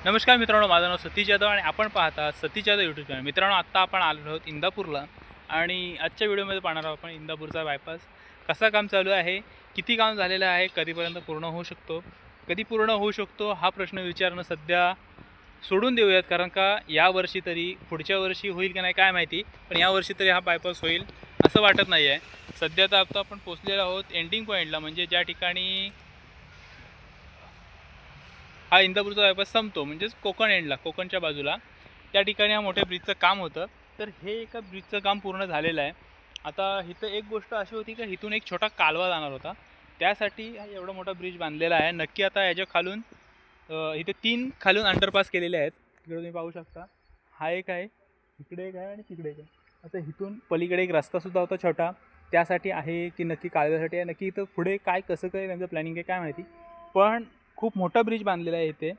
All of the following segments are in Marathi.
नमस्कार मित्रांनो, माझं नाव सतीश जाधव आणि आपण पाहता सतीश जाधव यूट्यूब चॅनल. मित्रांनो, आत्ता आपण आलो आहोत इंदापूरला आणि आजच्या व्हिडिओमध्ये पाहणार आहोत आपण इंदापूरचा बायपास कसा काम चालू आहे, किती काम झालेलं आहे, कधीपर्यंत पूर्ण होऊ शकतो, कधी पूर्ण होऊ शकतो हा प्रश्न विचारणं सध्या सोडून देऊयात. कारण का यावर्षी तरी, पुढच्या वर्षी होईल की नाही काय माहिती, पण यावर्षी तरी हा बायपास होईल असं वाटत नाही आहे. सध्या तर आता आपण पोचलेलो आहोत एंडिंग पॉईंटला, म्हणजे ज्या ठिकाणी हा इंदापूरचा बायपास संपतो, म्हणजेच कोकण एंडला, कोकणच्या बाजूला त्या ठिकाणी हा मोठ्या ब्रिजचं काम होतं. तर हे एका ब्रिजचं काम पूर्ण झालेलं आहे. आता इथं एक गोष्ट अशी होती की इथून एक छोटा कालवा जाणार होता, त्यासाठी हा एवढा मोठा ब्रिज बांधलेला आहे. नक्की आता याच्या खालून इथे 3 खालून अंडरपास केलेले आहेत. तिकडे तुम्ही पाहू शकता, हा एक आहे, इकडे एक आहे आणि तिकडे एक आहे. आता इथून पलीकडे एक रस्तासुद्धा होता छोटा, त्यासाठी आहे की नक्की कालव्यासाठी आहे, नक्की इथं पुढे काय कसं काय त्यांचं प्लॅनिंग आहे काय माहिती. पण खूप मोठा ब्रिज बांधलेला आहे इथे.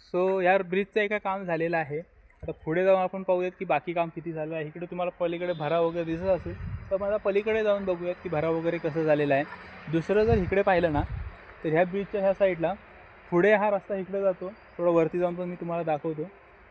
सो या ब्रिजचं एका काम झालेलं आहे. आता पुढे जाऊन आपण पाहूयात की बाकी काम किती झालं आहे. इकडे तुम्हाला पलीकडे भराव वगैरे दिसत असेल, तर मला पलीकडे जाऊन बघूयात की भराव वगैरे कसं झालेलं आहे. दुसरं जर इकडे पाहिलं ना, तर ह्या ब्रिजच्या ह्या साईडला पुढे हा रस्ता इकडे जातो, थोडं वरती जाऊन पण मी तुम्हाला दाखवतो.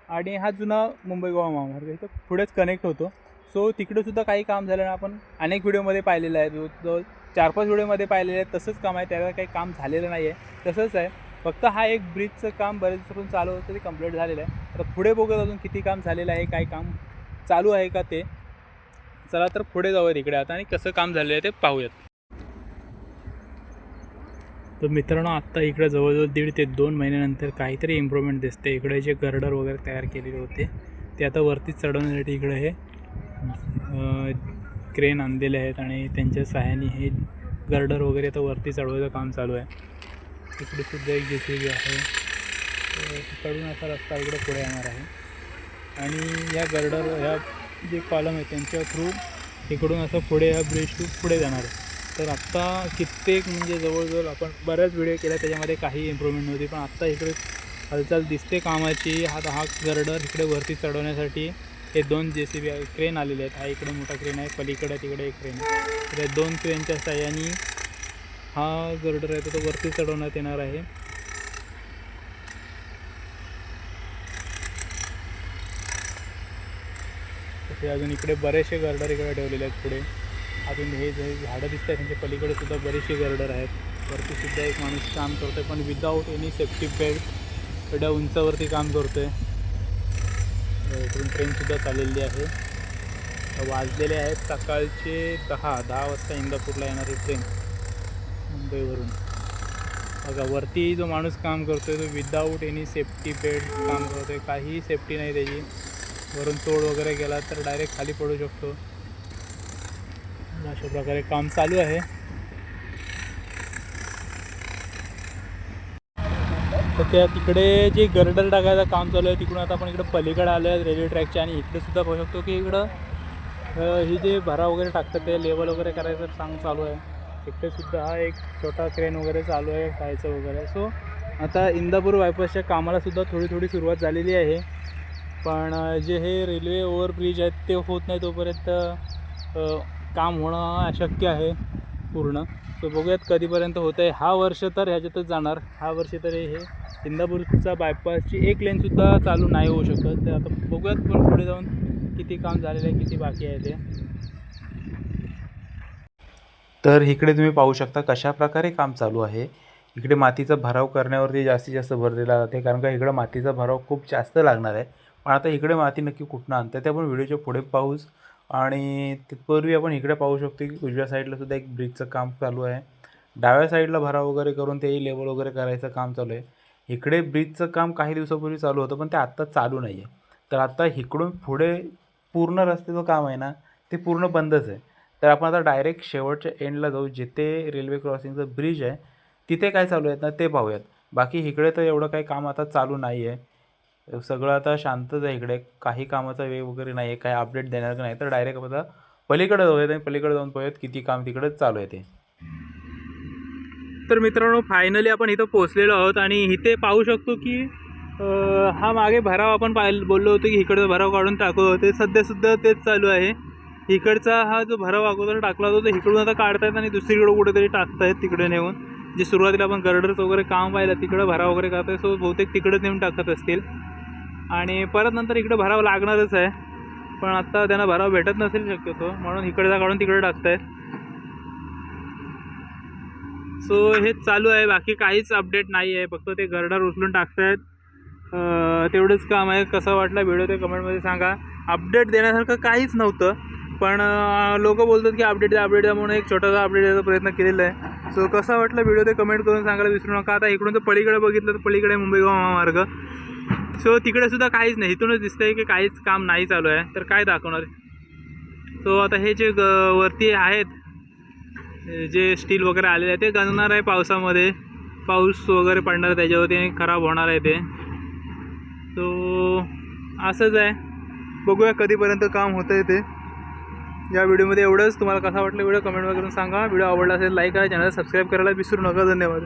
आणि हा जुना मुंबई गोवा महामार्ग इथं पुढेच कनेक्ट होतो. सो तिकडेसुद्धा काही काम झालं ना, आपण अनेक व्हिडिओमध्ये पाहिलेलं आहे, जवळ 4-5 व्हिडिओमध्ये पाहिलेलं आहे. तसंच काम आहे, त्याला काही काम झालेलं नाही आहे, तसंच आहे. फक्त हा एक ब्रिजचं काम बरेच दिवसापासून चालू होतं, ते कंप्लीट झालेलं आहे. आता पुढे बघूयात अजून किती काम झालेलं आहे, काय काम चालू आहे का ते. चला तर पुढे जाऊयात इकडे आता आणि कसं काम झालेलं आहे ते पाहूयात. तर मित्रांनो, आत्ता इकडे जवळजवळ 1.5 ते 2 महिन्यानंतर काहीतरी इम्प्रूव्हमेंट दिसते. इकडे जे गर्डर वगैरे तयार केलेले होते ते आता वरती चढवण्यासाठी इकडे हे क्रेन आणलेले आहेत आणि त्यांच्या सहाय्याने हे गर्डर वगैरे आता वरती चढवायचं काम चालू आहे. इकडे सुद्धा एक JCB आहे, तिकडून असा रस्ता इकडे पुढे येणार आहे आणि या गर्डर ह्या जे कॉलम आहेत त्यांच्या थ्रू इकडून असं पुढे ह्या ब्रिज टू पुढे जाणार आहे. तर आत्ता कित्येक म्हणजे जवळजवळ आपण बऱ्याच व्हिडिओ केल्या, त्याच्यामध्ये काही इम्प्रूव्हमेंट नव्हती, पण आत्ता इकडे हालचाल दिसते कामाची. हा गर्डर इकडे वरती चढवण्यासाठी हे 2 JCB क्रेन आलेले आहेत. हा इकडे मोठा क्रेन आहे, पलीकडे तिकडे एक क्रेन आहे. तर 2 क्रेनच्या साह्याने हा गर्डर आहे तो वरती चढवण्यात येणार आहे. तसे अजून इकडे बरेचसे गर्डर इकडे ठेवलेले आहेत. पुढे अजून हे जे झाडं दिसत आहेत त्यांच्या पलीकडे सुद्धा बरेचसे गर्डर आहेत. वरती सुद्धा एक माणूस काम करतो आहे, पण विदाऊट एनी सेफ्टी बेल्ट एवढ्या उंचावरती काम करतो आहे. इकडून ट्रेनसुद्धा चाललेली आहे. वाजलेले आहेत सकाळचे 10 वाजता इंदापूरला येणारी ट्रेन मुंबईवरून. बघा, वरती जो माणूस काम करतो आहे तो विदाऊट एनी सेफ्टी बेल्ट काम करतो आहे, काहीही सेफ्टी नाही त्याची. वरून तोड वगैरे गेला तर डायरेक्ट खाली पडू शकतो. अशा प्रकारे काम चालू आहे. तर त्या तिकडे जे गर्डर टाकायचं काम चालू आहे, तिकडून आता आपण इकडं पलीकडे आलो आहे रेल्वे ट्रॅकच्या, आणि इकडे सुद्धा पाहू शकतो की इकडं ही जे भरा वगैरे टाकतात ते लेवल वगैरे करायचं काम चालू आहे. इकडे सुद्धा हा एक छोटा क्रेन वगैरे चालू आहे खायचं वगैरे. सो आता इंदापूर बायपासच्या कामाला सुद्धा थोडी सुरुवात झालेली आहे. पण जे हे रेल्वे ओव्हरब्रिज आहेत ते होत नाही तोपर्यंत काम होणं अशक्य आहे पूर्ण. सो बघूयात कधीपर्यंत होतं आहे. हा वर्ष तर ह्याच्यातच जाणार. हा वर्ष तरी हे इंदापूरचा बायपासची एक लेनसुद्धा चालू नाही होऊ शकत. तर आता बघूयात पण पुढे जाऊन किती काम झालेलं आहे, किती बाकी आहे ते. तर इकडे तुम्ही पाहू शकता कशा प्रकारे काम चालू आहे. इकडे मातीचा भराव करण्यावरती जास्तीत जास्त भर दिला जाते, कारण का इकडं मातीचा भराव खूप जास्त लागणार आहे. पण आता इकडे माती नक्की कुठून आणतात ते आपण व्हिडिओच्या पुढे पाहूच. आणि तिथपूर्वी आपण इकडे पाहू शकतो की उजव्या साईडला सुद्धा एक ब्रिजचं काम चालू आहे. डाव्या साईडला भराव वगैरे करून तेही लेवल वगैरे करायचं काम चालू आहे. इकडे ब्रिजचं काम काही दिवसापूर्वी चालू होतं, पण ते आत्ता चालू नाही आहे. तर आता इकडून पुढे पूर्ण रस्त्याचं काम आहे ना, ते पूर्ण बंदच आहे. तर आपण आता डायरेक्ट शेवटच्या एंडला जाऊ, जिथे रेल्वे क्रॉसिंगचं ब्रिज आहे तिथे काय चालू आहेत ना ते पाहूयात. बाकी इकडे तर एवढं काही काम आता चालू नाही आहे. सगळं आता शांतच आहे इकडे, काही कामाचा वेग वगैरे नाही आहे, काही अपडेट देणार नाही. तर डायरेक्ट आता पलीकडे जाऊयात आणि पलीकडे जाऊन पाहूयात किती काम तिकडे चालू आहे ते. तर मित्रांनो, फायनली आपण इथं पोहोचलेलो आहोत आणि इथे पाहू शकतो की हा मागे भराव आपण बोललो होतो की इकडचा भराव काढून टाकू होते, सध्यासुद्धा तेच चालू आहे. इकडचा हा जो भराव अगोदर टाकला होता तो इकडून आता काढतायत आणि दुसरीकडे कुठेतरी टाकतायत तिकडे नेऊन. जे सुरुवातीला आपण गर्डर्स वगैरे काम पाहिलं तिकडं भराव वगैरे करत आहे, सो बहुतेक तिकडं नेऊन टाकत असतील आणि परत नंतर इकडं भरावं लागणारच आहे, पण आत्ता त्यांना भराव भेटत नसेल शक्यतो, म्हणून इकडचा काढून तिकडे टाकतायत. सो हेच चालू आहे, बाकी काहीच अपडेट नाही आहे, फक्त ते गर्डर उचलून टाकतायत. तेवढंच काम आहे. कसा वाटला व्हिडिओ ते कमेंटमध्ये सांगा. अपडेट देण्यासारखं काहीच नव्हतं, पण लोक बोलतात की अपडेट द्या म्हणून एक छोटासा अपडेट द्यायचा प्रयत्न केलेला आहे. सो कसा वाटला व्हिडिओ ते कमेंट करून सांगायला विसरू नका. आता इकडून तर पलीकडे बघितलं तर पलीकडे मुंबई गोवा महामार्ग, सो तिकडे सुद्धा काहीच नाही. इथूनच दिसतंय की काहीच काम नाही चालू आहे, तर काय दाखवणार. सो आता हे जे वरती आहेत जे स्टील वगैरे आलेलं आहे ते गंजणार आहे पावसामध्ये, पाऊस वगैरे पडणार त्याच्यावरती खराब होणार आहे ते. सो असंच आहे, बघूया कधीपर्यंत काम होतं आहे ते. या व्हिडिओमध्ये एवढंच. तुम्हाला कसा वाटलं व्हिडिओ कमेंट वगैरे करून सांगा. व्हिडिओ आवडला असेल लाईक करा, चॅनल सबस्क्राईब करायला विसरू नका. धन्यवाद.